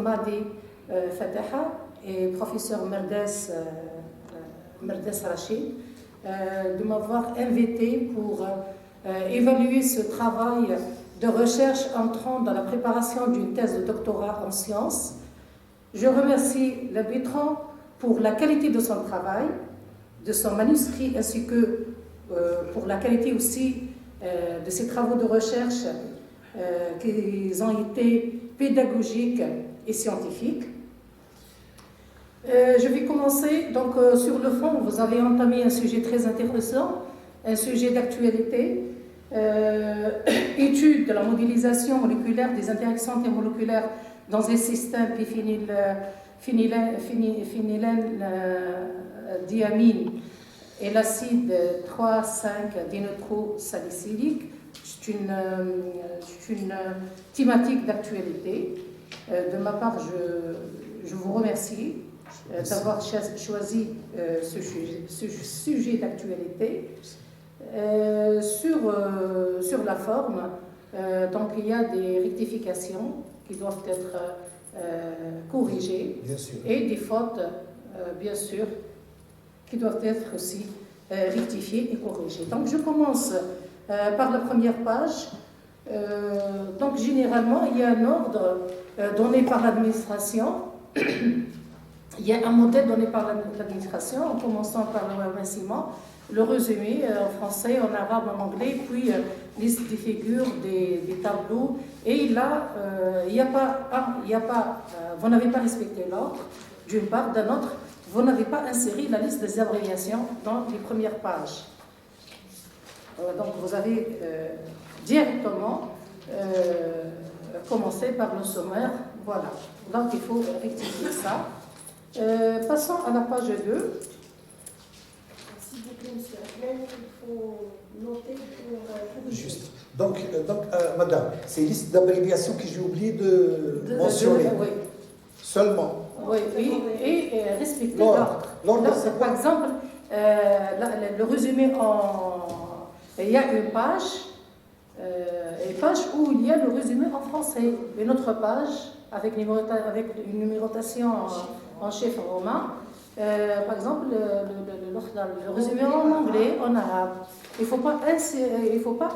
Madi Fataha et professeur Merdes Rachid de m'avoir invité pour évaluer ce travail de recherche entrant dans la préparation d'une thèse de doctorat en sciences. Je remercie le Bertrand pour la qualité de son travail, de son manuscrit, ainsi que pour la qualité aussi de ses travaux de recherche qui ont été pédagogiques et scientifiques. Je vais commencer, donc sur le fond, vous avez entamé un sujet très intéressant, un sujet d'actualité, étude de la modélisation moléculaire des interactions intermoléculaires dans les systèmes phényldiamine et l'acide 3,5-dénitrosalicylique. C'est une thématique d'actualité. De ma part, je vous remercie d'avoir choisi ce sujet d'actualité. Sur la forme, donc il y a des rectifications qui doivent être corrigées et des fautes, bien sûr, qui doivent être aussi rectifiées et corrigées. Donc je commence par la première page. Donc généralement, il y a un ordre donné par l'administration. Il y a un modèle donné par l'administration, en commençant par le remerciement, le résumé en français, en arabe, en anglais, puis liste des figures, des tableaux. Et là, vous n'avez pas respecté l'ordre, d'une part. D'un autre, vous n'avez pas inséré la liste des abréviations dans les premières pages. Donc, vous avez directement commencé par le sommaire. Voilà. Donc, il faut rectifier ça. Passons à la page 2. S'il vous plaît, monsieur Ahmed, il faut noter pour... Juste. Donc madame, c'est une liste d'abréviations que j'ai oublié de mentionner. Oui. Seulement. Oui, et respecter l'ordre. Par exemple, le résumé il y a une page où il y a le résumé en français. Une autre page avec une numérotation en chiffres romains. Par exemple, le résumé en anglais, en arabe. Il ne faut pas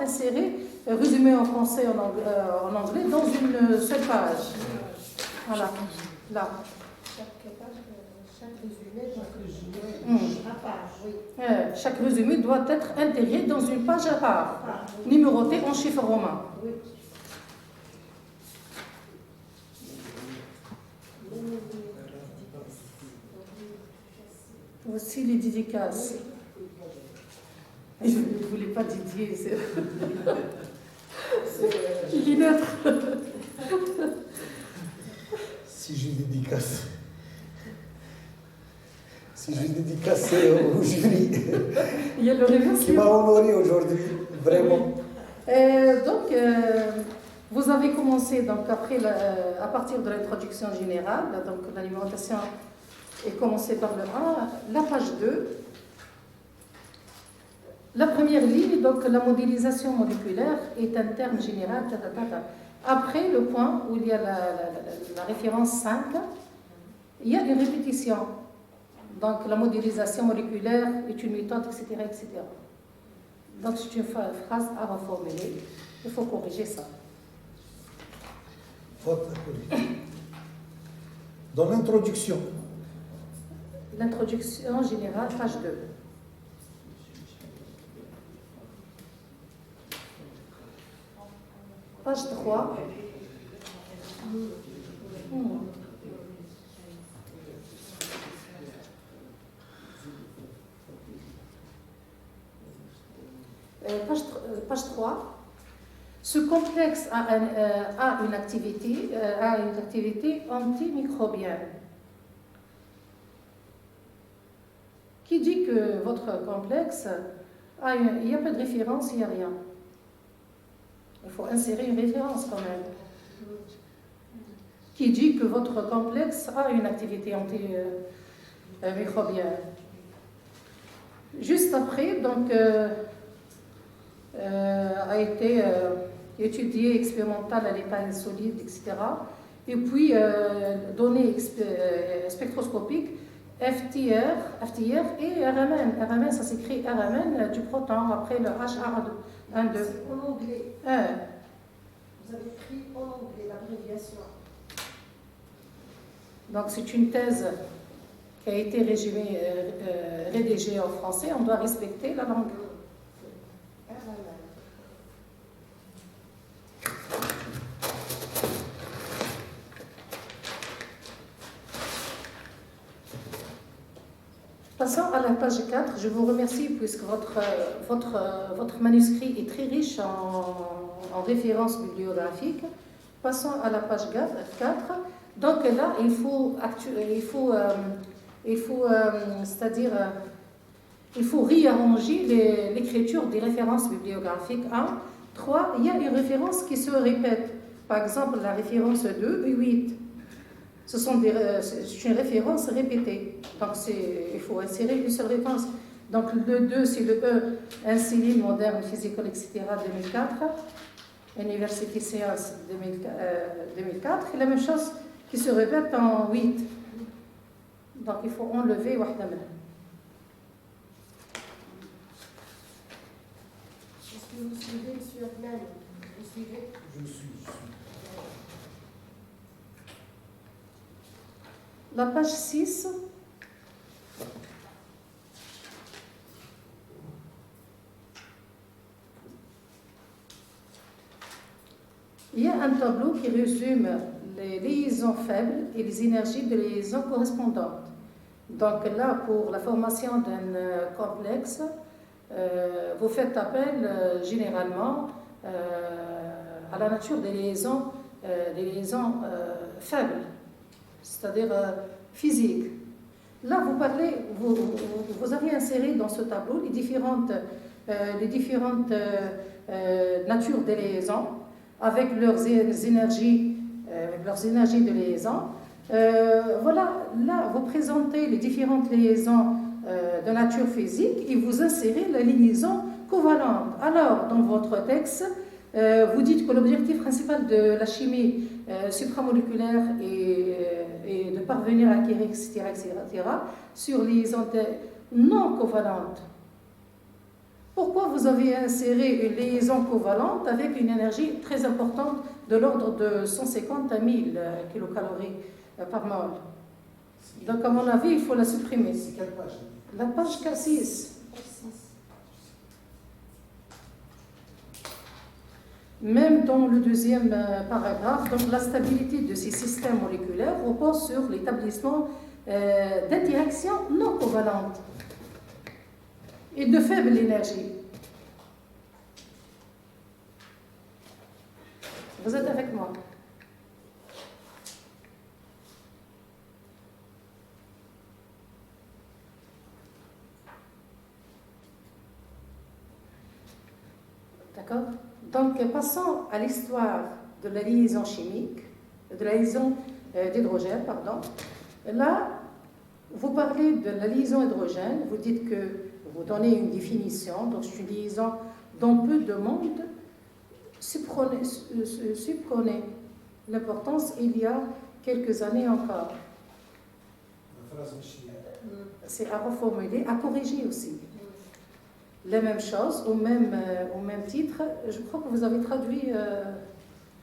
insérer résumé en français, en anglais dans une seule page. Voilà. Là. Chaque résumé doit chaque résumé doit être intégré dans une page à part, numéroté en chiffres romains. Oui. Voici les dédicaces. Je ne voulais pas Didier, il est neutre. Si je dédicace au jury Il y a le remerciement qui m'a honoré aujourd'hui, vraiment. Vous avez commencé donc à partir de l'introduction générale, donc la numérotation est commencée par le 1, la page 2. La première ligne, donc la modélisation moléculaire est un terme général. Après le point où il y a la référence 5, il y a une répétition. Donc la modélisation moléculaire est une méthode, etc. etc. Donc c'est une phrase à reformuler. Il faut corriger ça. Dans l'introduction. L'introduction générale, page 2. Page 3. Page 3. Ce complexe a une activité antimicrobienne. Qui dit que votre complexe il n'y a pas de référence, il n'y a rien. Il faut insérer une référence quand même. Qui dit que votre complexe a une activité antimicrobienne. Juste après, donc, a été étudié expérimental à l'état solide, etc. et puis données spectroscopiques, FTR et RMN. RMN, ça s'écrit RMN du proton, après le HA12. C'est en anglais. Vous avez pris en anglais l'abréviation. Donc c'est une thèse qui a été rédigée en français, on doit respecter la langue. Passons à la page 4. Je vous remercie puisque votre manuscrit est très riche en références bibliographiques. Passons à la page 4. Donc là, il faut réarranger l'écriture des références bibliographiques. 1, 3, il y a une référence qui se répète. Par exemple, la référence 2 et 8. C'est une référence répétée. Donc, il faut insérer une seule référence. Donc, le 2, c'est le E, Insuline moderne, physical, etc., 2004. University Science 2004. Et la même chose qui se répète en 8. Donc, il faut enlever wahda minha. Est-ce que vous suivez, M. Adnan? Vous suivez? Je suis. La page 6. Il y a un tableau qui résume les liaisons faibles et les énergies de liaison correspondantes. Donc là, pour la formation d'un complexe, vous faites appel généralement à la nature des liaisons faibles, c'est-à-dire physiques. Là, vous avez inséré dans ce tableau les différentes natures des liaisons avec leurs énergies de liaison. Voilà, là, vous présentez les différentes liaisons de nature physique et vous insérez la liaison covalente. Alors, dans votre texte, vous dites que l'objectif principal de la chimie supramoléculaire est de parvenir à acquérir, etc., sur liaison non covalente. Pourquoi vous avez inséré une liaison covalente avec une énergie très importante de l'ordre de 150 à 1000 kilocalories par mol? Donc, à mon avis, il faut la supprimer. C'est quelle page? La page 6. Même dans le deuxième paragraphe, donc la stabilité de ces systèmes moléculaires repose sur l'établissement d'interactions non covalentes et de faible énergie. Vous êtes avec moi? D'accord? Donc, passons à l'histoire de la liaison chimique, de la liaison d'hydrogène, pardon. Là, vous parlez de la liaison hydrogène, vous dites que vous donnez une définition, donc c'est une liaison dont peu de monde subconnaît l'importance il y a quelques années encore. C'est à reformuler, à corriger aussi. La même chose, au même titre, je crois que vous avez traduit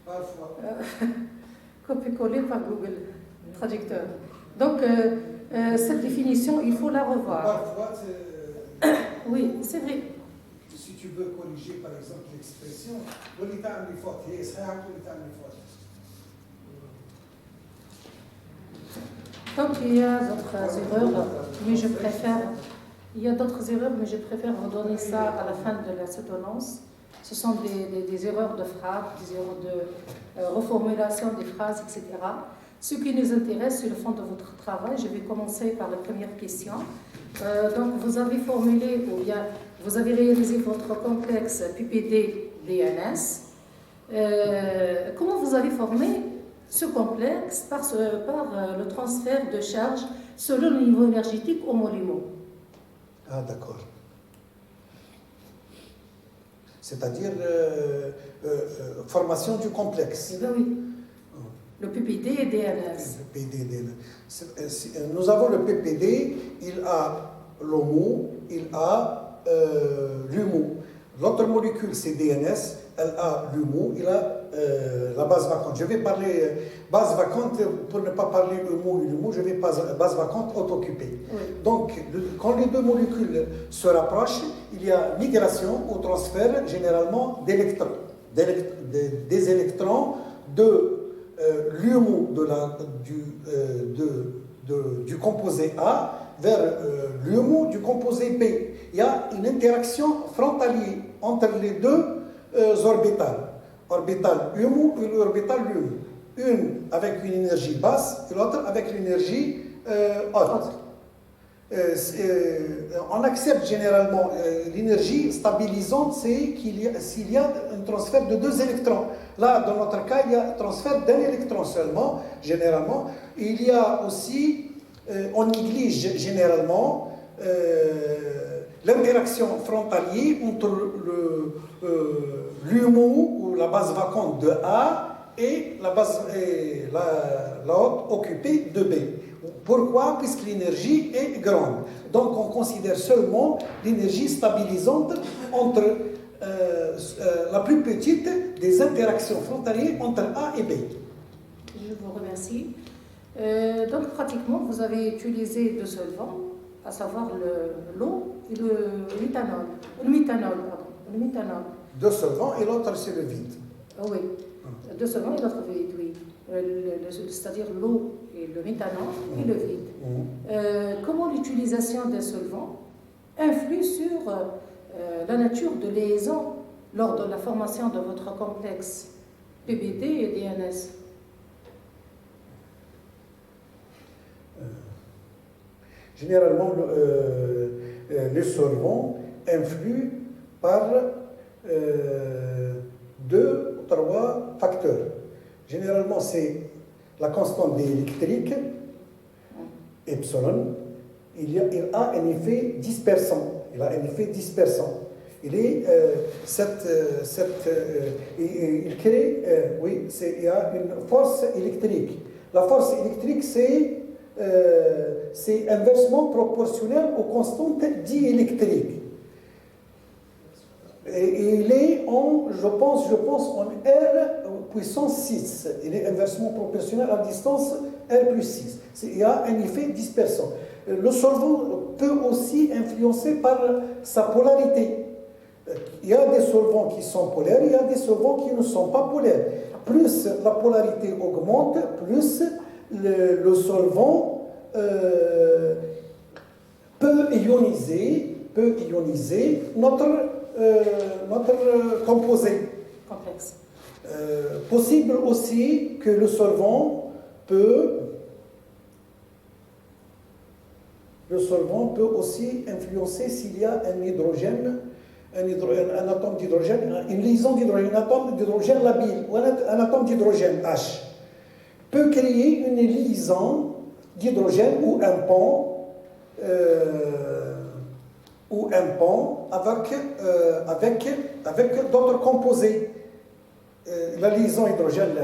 Parfois. copié-collé par Google Traducteur. Donc, cette définition, il faut la revoir. Parfois, oui, c'est vrai. Si tu veux corriger, par exemple, l'expression, donc, il y a d'autres erreurs, mais je préfère... Il y a d'autres erreurs, mais je préfère vous donner ça à la fin de la soutenance. Ce sont des erreurs de frappe, des erreurs de reformulation des phrases, etc. Ce qui nous intéresse, c'est le fond de votre travail. Je vais commencer par la première question. Donc, vous avez formulé, ou bien vous avez réalisé votre complexe PPD-DNS. Comment vous avez formé ce complexe par le transfert de charge selon le niveau énergétique au molimo? Ah, d'accord. C'est-à-dire formation du complexe. Eh bien, oui. Le PPD et DNS. Le PPD et DNS. Nous avons le PPD, il a l'HOMO, il a l'HUMO. L'autre molécule, c'est DNS, elle a l'HUMO, il a la base vacante. Je vais parler base vacante pour ne pas parler HUMO et LUMO, je vais base vacante auto-occupée. Oui. Donc, quand les deux molécules se rapprochent, il y a migration ou transfert généralement d'électrons, des électrons de l'HUMO du composé A vers l'HUMO du composé B. Il y a une interaction frontalière entre les deux orbitales. Orbital HUMO et l'orbital LUMO. Une avec une énergie basse et l'autre avec l'énergie haute. On accepte généralement l'énergie stabilisante, c'est s'il y a un transfert de 2 électrons. Là, dans notre cas, il y a un transfert d'un électron seulement, généralement. Il y a aussi, on néglige généralement l'interaction frontalière entre l'HUMO ou la base vacante de A et la haute occupée de B. Pourquoi? Puisque l'énergie est grande. Donc on considère seulement l'énergie stabilisante entre la plus petite des interactions frontalières entre A et B. Je vous remercie. Donc pratiquement, vous avez utilisé 2 solvants, à savoir l'eau et le méthanol. Le méthanol. 2 solvants et l'autre c'est le vide. Oh oui, 2 solvants et l'autre vide, oui. C'est-à-dire l'eau et le méthanol et le vide. Comment l'utilisation des solvants influe sur la nature de liaison lors de la formation de votre complexe PBD et DNS? Généralement, les solvants influent par 2 ou 3 facteurs. Généralement, c'est la constante électrique, epsilon. Il a un effet dispersant. Il crée, il y a une force électrique. La force électrique, c'est inversement proportionnel aux constantes diélectriques. Et il est je pense en R puissance 6. Il est inversement proportionnel à distance R plus 6. Il y a un effet dispersant. Le solvant peut aussi influencer par sa polarité. Il y a des solvants qui sont polaires, il y a des solvants qui ne sont pas polaires. Plus la polarité augmente, plus le solvant peut ioniser notre composé. Complexe. Possible aussi que le solvant peut aussi influencer s'il y a un atome d'hydrogène, une liaison d'hydrogène, un atome d'hydrogène labile ou un atome d'hydrogène H peut créer une liaison d'hydrogène ou un pont avec d'autres composés. La liaison hydrogène,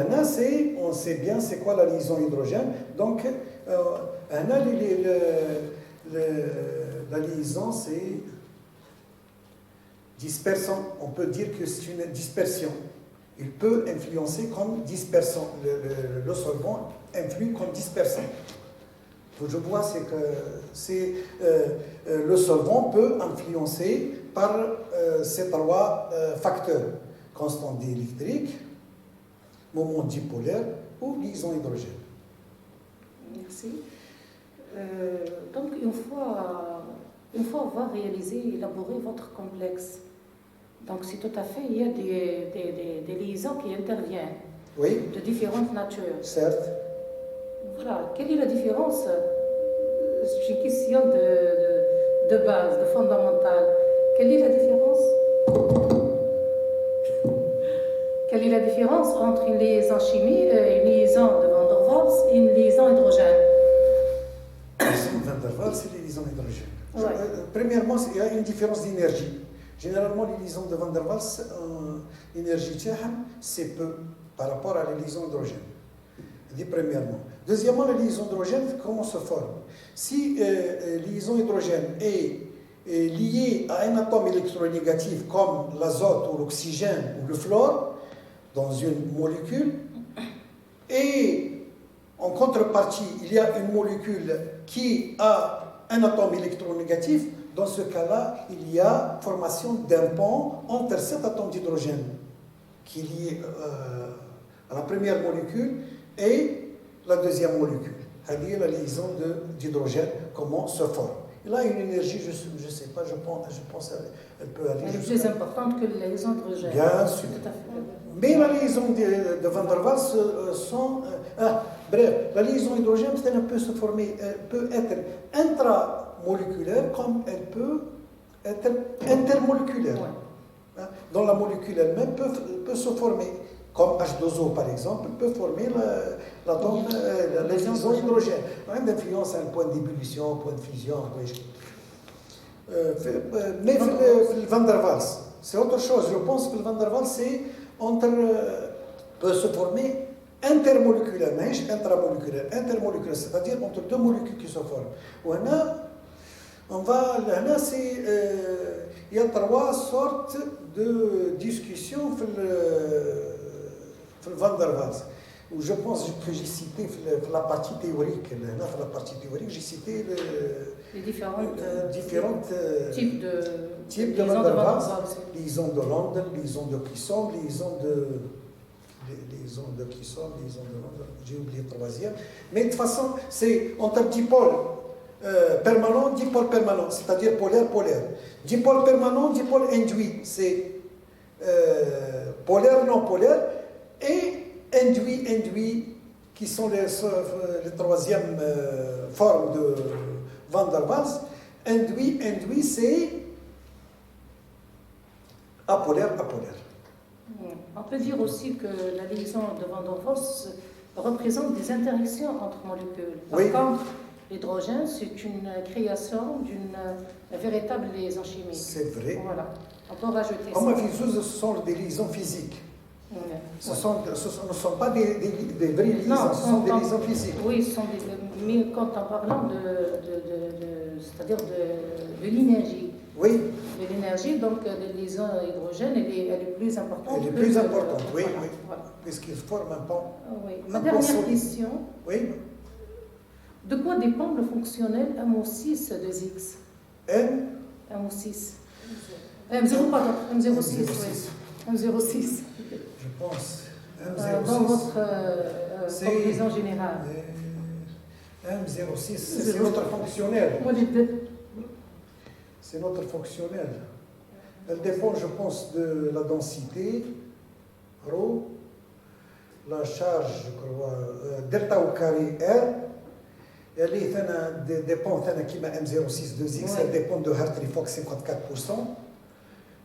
on sait bien c'est quoi la liaison hydrogène. Donc, la liaison, c'est dispersant. On peut dire que c'est une dispersion. Il peut influencer comme dispersant. Le solvant influe comme dispersant. Je vois, c'est que le solvant peut influencer par ces 3 facteurs. Constante électrique, moment dipolaire ou liaison hydrogène. Merci. Donc, une fois avoir réalisé et élaboré votre complexe, donc c'est tout à fait, il y a des liaisons qui interviennent. Oui. De différentes natures. Certes. Voilà. Quelle est la différence? C'est une question de base, de fondamentale. Quelle est la différence? Quelle est la différence entre une liaison chimique, une liaison de Van der Waals et une liaison hydrogène? La liaison de Van der Waals, c'est les liaisons hydrogène. Ouais. Premièrement, il y a une différence d'énergie. Généralement, les liaisons de Van der Waals, l'énergie c'est peu par rapport à les liaisons hydrogène. Premièrement. Deuxièmement, la liaison hydrogène, comment se forme? Si la liaison hydrogène est liée à un atome électronégatif comme l'azote ou l'oxygène ou le fluor dans une molécule, et en contrepartie, il y a une molécule qui a un atome électronégatif, dans ce cas-là, il y a formation d'un pont entre cet atome d'hydrogène qui est lié à la première molécule et la deuxième molécule. C'est-à-dire la liaison d'hydrogène, comment se forme. Il a une énergie, je ne sais pas, je pense qu'elle peut aller. Elle est plus importante que la liaison d'hydrogène. Bien sûr. Tout à fait. Mais la liaison de Van der Waals bref, la liaison hydrogène peut se former, peut être intramoléculaire comme elle peut être intermoléculaire. Ouais. Dans la molécule elle-même peut se former, comme H2O par exemple, peut former la liaison hydrogène. Elle a influence à un point d'ébullition, un point de fusion. Mais le Van der Waals, c'est autre chose. Je pense que le Van der Waals, peut se former intermoléculairement, intermoléculaire, c'est-à-dire entre deux molécules qui se forment. Il y a trois sortes de discussions sur le Van der Waals. Je pense que j'ai cité la partie théorique. La partie théorique, j'ai cité les différentes types de Van der Waals. Liaison de London, liaison de Kisson, liaison de London, j'ai oublié le troisième. Mais de toute façon, c'est entre dipôle permanent, dipôle permanent, c'est-à-dire polaire. Dipôle permanent, dipôle induit, c'est polaire, non polaire, et induit, qui sont les troisième forme de Van der Waals. Induit, c'est apolaire. On peut dire aussi que la liaison de Van der Waals représente des interactions entre molécules. Par contre, l'hydrogène, c'est une création d'une véritable liaison chimique. C'est vrai. Voilà. On peut rajouter ça. Ce sont des liaisons physiques. Ce ne sont pas des vraies liaisons, ce sont des liaisons physiques. Oui, mais quand en parlant c'est-à-dire de l'énergie. Oui. De l'énergie, donc la liaison hydrogène, elle est plus importante. Elle est plus importante, oui. Voilà. Puisqu'il forme un pont. Oui. Ma dernière question. Oui. De quoi dépend le fonctionnel MO6 de X? MO6. M0, pardon, M06. M06. Je pense. M06. Dans votre conclusion générale. M06, c'est notre fonctionnel. C'est notre fonctionnel. Elle dépend, je pense, de la densité, ρ, la charge, je crois, delta au carré R. Elle dépend de M06 2X, elle dépend de Hartree-Fock 54%.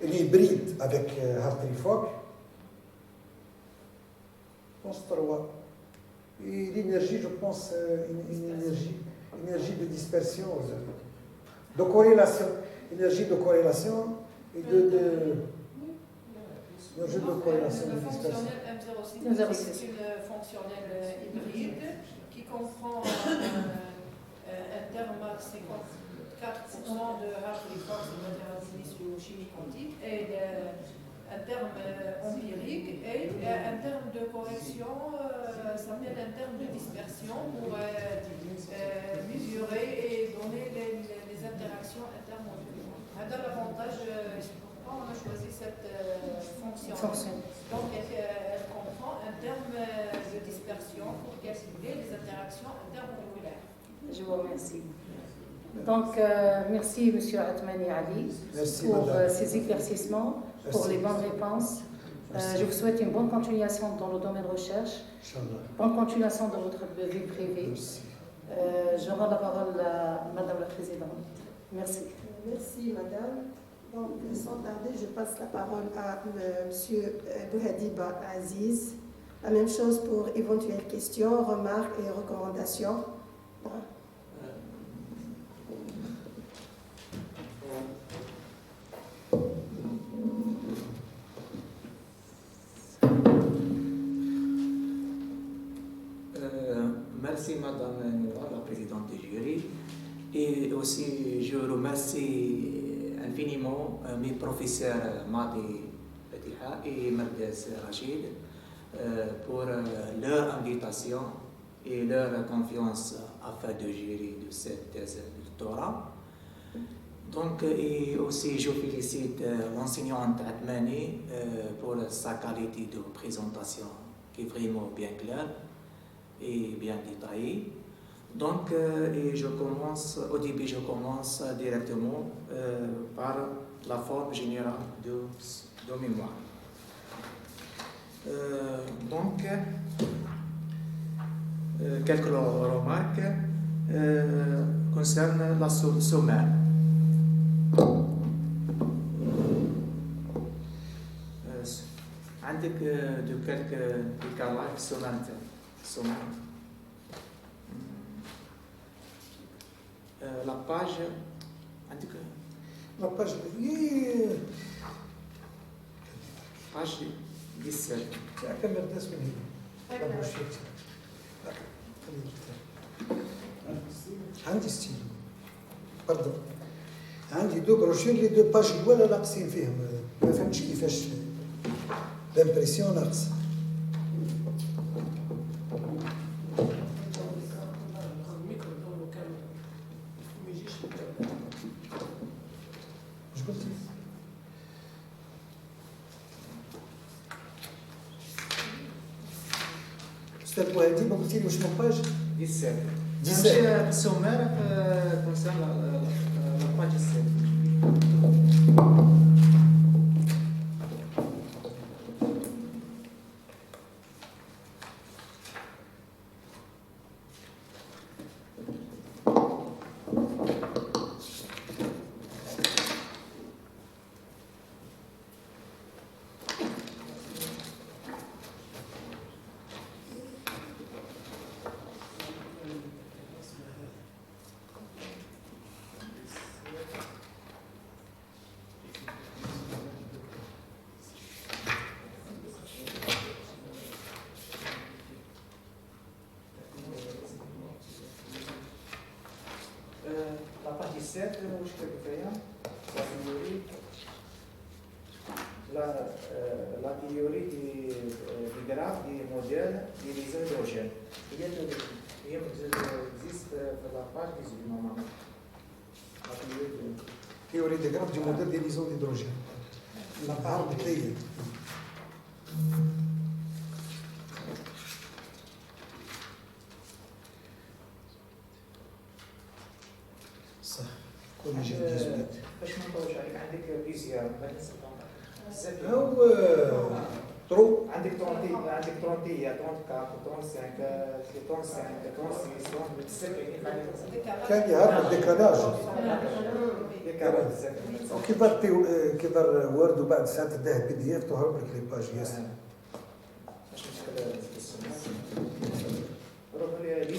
Elle est hybride avec Hartree-Fock. Je pense 3. Et l'énergie, je pense, une énergie de dispersion, de corrélation. Énergie de corrélation et énergie de corrélation de dispersion. Le fonctionnel M06, c'est une fonctionnelle hybride qui comprend un terme à 54% de Hartree-Fock, c'est-à-dire un silicio chimie quantique, et un terme empirique et un terme de correction, s'appelle un terme de dispersion pour mesurer et donner les interactions intermoléculaires. L'avantage, c'est pourquoi on a choisi cette fonction. Donc elle comprend un terme de dispersion pour calculer les interactions intermoléculaires. Je vous remercie. Donc, merci M. Atmani Ali pour ces éclaircissements, pour les bonnes réponses. Je vous souhaite une bonne continuation dans le domaine de recherche, bonne continuation dans votre vie privée. Je rends la parole à Madame la Présidente. Merci. Merci, Madame. Donc, sans tarder, je passe la parole à M. Bouhadi Aziz. La même chose pour éventuelles questions, remarques et recommandations. la présidente du jury. Et aussi, je remercie infiniment mes professeurs Madi Fatiha et Merdez Rachid pour leur invitation et leur confiance à faire de jury de cette thèse de doctorat. Donc, et aussi, je félicite l'enseignante Atmani pour sa qualité de présentation qui est vraiment bien claire et bien détaillée. Donc, et au début, je commence directement par la forme générale de mémoire. Donc, quelques remarques concernant la sommaire. عندك de quelques décalages sommaires. La page عندك La page page 17. كمل الناس من هنا. عندي ستيل باردون عندي دو بروشير لي دو باج الاولى ناقصين فيهم ما فهمتش كيفاش لامبرسيون ناقص واش قلتي؟ استاذ وهادي ما قلتي لي واش من باج 17 sommaire concerne la page 17. La page 17, je vais la théorie du graphe du modèle des liaisons hydrogène. Il existe la page 18 normalement. théorie des graphes du modèle des liaisons d'hydrogène. La part de Taylor. صح كوريجي 18 باش ما نطولش عليك عندك بيزيار هو ترو عندك 30 عندك 30 34 35 36 كان يعرف الديكالاج كيفار وورد وبعد ساعات تداه بي دي اف تهرب لك لي باج ياسر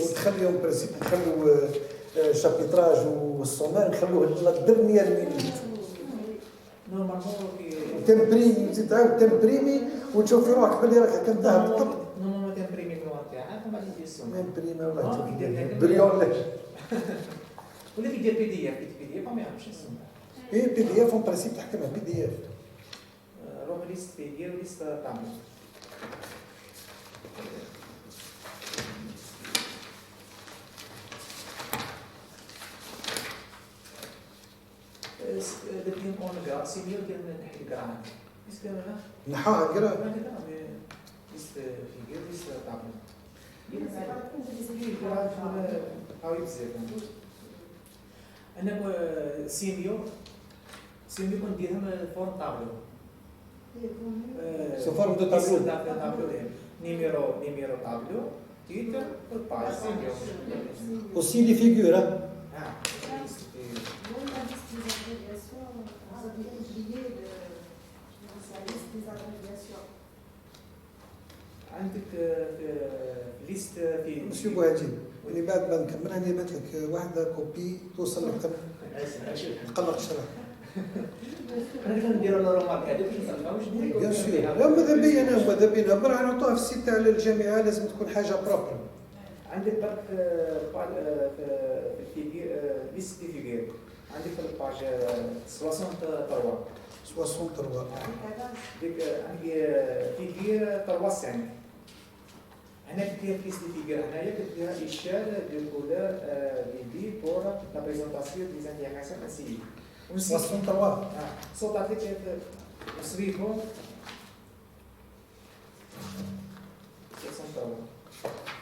وتخليهم برينسيپ نخلوا شابيتراج والصومال نخلوه للدرنيير مينوت تمبريمي تتعاود تمبريمي وتشوفي روحك بلي راك كنتها بالضبط نورمالمون تمبريمي النوع تاعك ومن بعد يدير الصومال تمبريمي والله بريون لك ولا كيدير بي دي اف ما يعرفش الصومال ايه بي دي اف اون برينسيپ تحكمها بي دي اف روح ليست بي دي اف وليست تعمل الاثنين اون جرام سيميو ديال نحي الجرام نحاها كرا ليست فيغير ليست تعمل هاو بزاف انا سيميو كنديرهم فورم طابلو سو فورم دو طابلو نيميرو طابلو تيتر والباج سيميو aussi les figures عندك ليست في مسيو بوهاجي اللي بعد ما نكمل انا نبعث لك واحده كوبي توصل لك تقلق الشرح نديروا له رومارك هذه باش نصلحوش بيان سور لا ماذا بيا انا ماذا بينا برا نعطوها في السيت تاع الجامعه لازم تكون حاجه بروبر عندك برك في ليست دي فيغير عندك في الباج 63 63 ديك عندي فيغير 3 هنا كدير ليست دي فيغير هنايا كدير اشار دو كولور دي بور لا بريزونطاسيون دي زانتيغاسيون انسي 63 صوت لك نصريفو 63